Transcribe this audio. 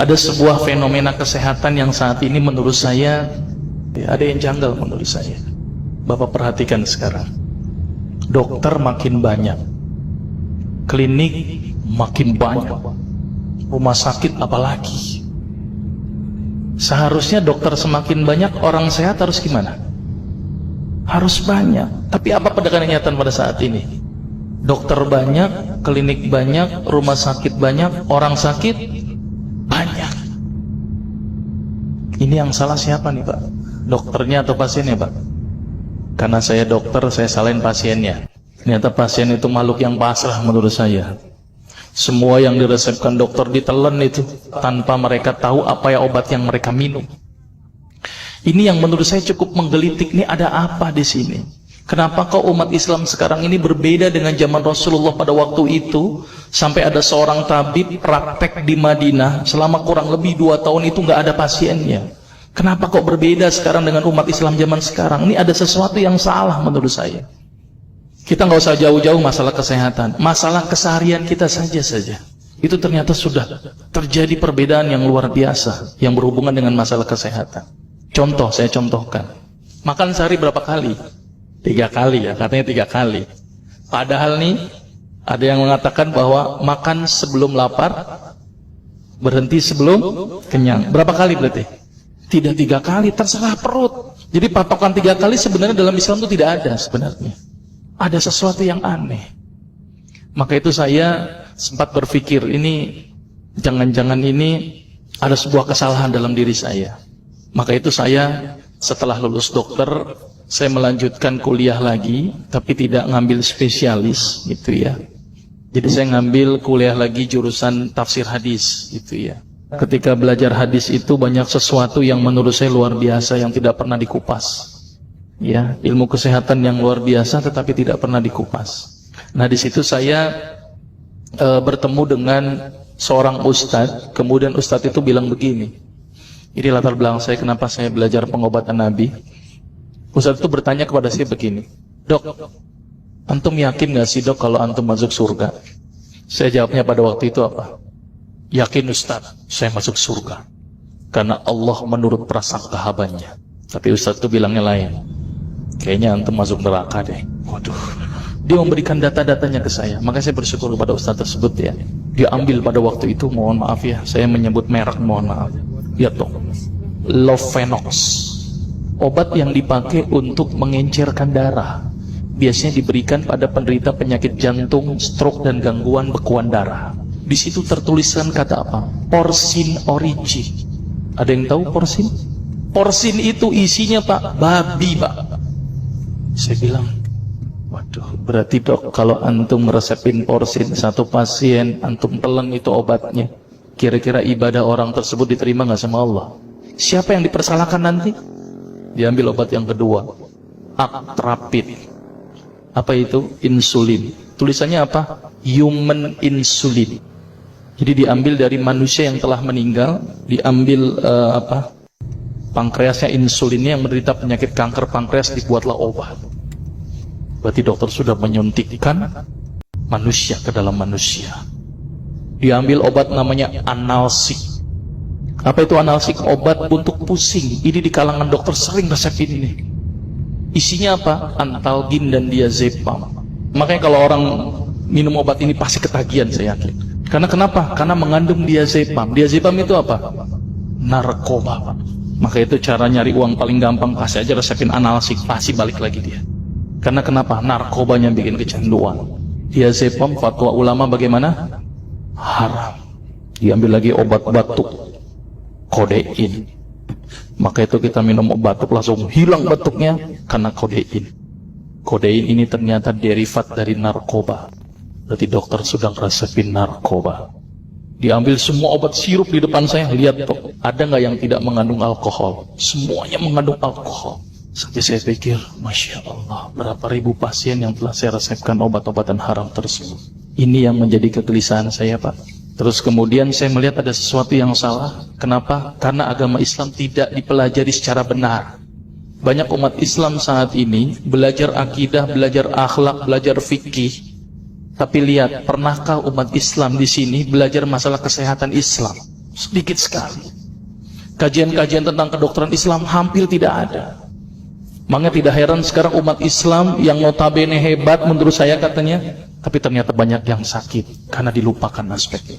Ada sebuah fenomena kesehatan yang saat ini menurut saya ada yang janggal menurut saya. Bapak perhatikan sekarang. Dokter makin banyak, klinik makin banyak, rumah sakit apalagi. Seharusnya dokter semakin banyak, orang sehat harus gimana? Harus banyak. Tapi apa kenyataan pada saat ini? Dokter banyak, klinik banyak, rumah sakit banyak, orang sakit banyak. Ini yang salah siapa nih Pak? Dokternya atau pasiennya Pak? Karena saya dokter, saya salahin pasiennya. Ternyata pasien itu makhluk yang pasrah menurut saya. Semua yang diresepkan dokter ditelan itu tanpa mereka tahu apa ya obat yang mereka minum. Ini yang menurut saya cukup menggelitik. Nih ada apa di sini? Kenapa kok umat Islam sekarang ini berbeda dengan zaman Rasulullah pada waktu itu? Sampai ada seorang tabib praktek di Madinah selama kurang lebih 2 tahun itu nggak ada pasiennya. Kenapa kok berbeda sekarang dengan umat Islam zaman sekarang? Ini ada sesuatu yang salah menurut saya. Kita nggak usah jauh-jauh masalah kesehatan, masalah keseharian kita saja. Itu ternyata sudah terjadi perbedaan yang luar biasa yang berhubungan dengan masalah kesehatan. Contoh, saya contohkan. Makan sehari berapa kali? 3 kali ya, katanya 3 kali. Padahal nih, ada yang mengatakan bahwa makan sebelum lapar, berhenti sebelum kenyang. Berapa kali berarti? Tidak 3 kali, terserah perut. Jadi patokan 3 kali sebenarnya dalam Islam itu tidak ada sebenarnya. Ada sesuatu yang aneh. Maka itu saya sempat berpikir, ini jangan-jangan ini ada sebuah kesalahan dalam diri saya. Maka itu saya setelah lulus dokter, saya melanjutkan kuliah lagi, tapi tidak ngambil spesialis gitu ya. Jadi saya ngambil kuliah lagi jurusan tafsir hadis gitu ya. Ketika belajar hadis itu banyak sesuatu yang menurut saya luar biasa yang tidak pernah dikupas. Ya, ilmu kesehatan yang luar biasa tetapi tidak pernah dikupas. Nah, di situ saya bertemu dengan seorang ustadz. Kemudian ustadz itu bilang begini. Ini latar belakang saya kenapa saya belajar pengobatan Nabi. Ustadz itu bertanya kepada saya begini, "Dok, antum yakin gak sih dok kalau antum masuk surga?" Saya jawabnya pada waktu itu apa? "Yakin Ustaz, saya masuk surga karena Allah menurut prasangka hambanya." Tapi Ustaz itu bilangnya lain. "Kayaknya antum masuk neraka deh." Waduh. Dia memberikan data-datanya ke saya. Maka saya bersyukur kepada Ustaz tersebut ya. Dia ambil pada waktu itu, mohon maaf ya, saya menyebut merek, mohon maaf. Lihat dong. Lovenox. Obat yang dipakai untuk mengencerkan darah. Biasanya diberikan pada penderita penyakit jantung, stroke dan gangguan bekuan darah. Di situ tertuliskan kata apa? Porsin origin. Ada yang tahu porsin? Porsin itu isinya Pak, babi Pak. Saya bilang, waduh, berarti dok kalau antum resepin porsin satu pasien, antum telan itu obatnya. Kira-kira ibadah orang tersebut diterima nggak sama Allah? Siapa yang dipersalahkan nanti? Diambil obat yang kedua, Actrapid. Apa itu? Insulin. Tulisannya apa? Human insulin. Jadi diambil dari manusia yang telah meninggal, diambil pankreasnya, insulinnya yang menderita penyakit kanker pankreas, dibuatlah obat. Berarti dokter sudah menyuntikkan manusia ke dalam manusia. Diambil obat namanya analsik. Apa itu analsik? Obat untuk pusing. Ini di kalangan dokter sering resepin ini. Isinya apa? Antalgin dan diazepam. Makanya kalau orang minum obat ini pasti ketagihan, saya yakin. Karena kenapa? Karena mengandung diazepam. Diazepam itu apa? Narkoba. Maka itu cara nyari uang paling gampang, kasih aja resepin analsik, pasti balik lagi dia. Karena kenapa? Narkobanya bikin kecanduan. Diazepam, fatwa ulama bagaimana? Haram. Diambil lagi obat batuk, kodein. Maka itu kita minum obat batuk langsung hilang batuknya karena kodein. Kodein ini ternyata derivat dari narkoba. Berarti dokter sudah resepin narkoba. Diambil semua obat sirup di depan saya. Lihat dok, ada nggak yang tidak mengandung alkohol? Semuanya mengandung alkohol. Sampai saya pikir, Masya Allah, berapa ribu pasien yang telah saya resepkan obat-obatan haram tersebut. Ini yang menjadi kegelisahan saya Pak. Terus kemudian saya melihat ada sesuatu yang salah. Kenapa? Karena agama Islam tidak dipelajari secara benar. Banyak umat Islam saat ini belajar akidah, belajar akhlak, belajar fikih. Tapi lihat, pernahkah umat Islam di sini belajar masalah kesehatan Islam? Sedikit sekali. Kajian-kajian tentang kedokteran Islam hampir tidak ada. Makanya tidak heran sekarang umat Islam yang notabene hebat menurut saya katanya, tapi ternyata banyak yang sakit karena dilupakan aspeknya.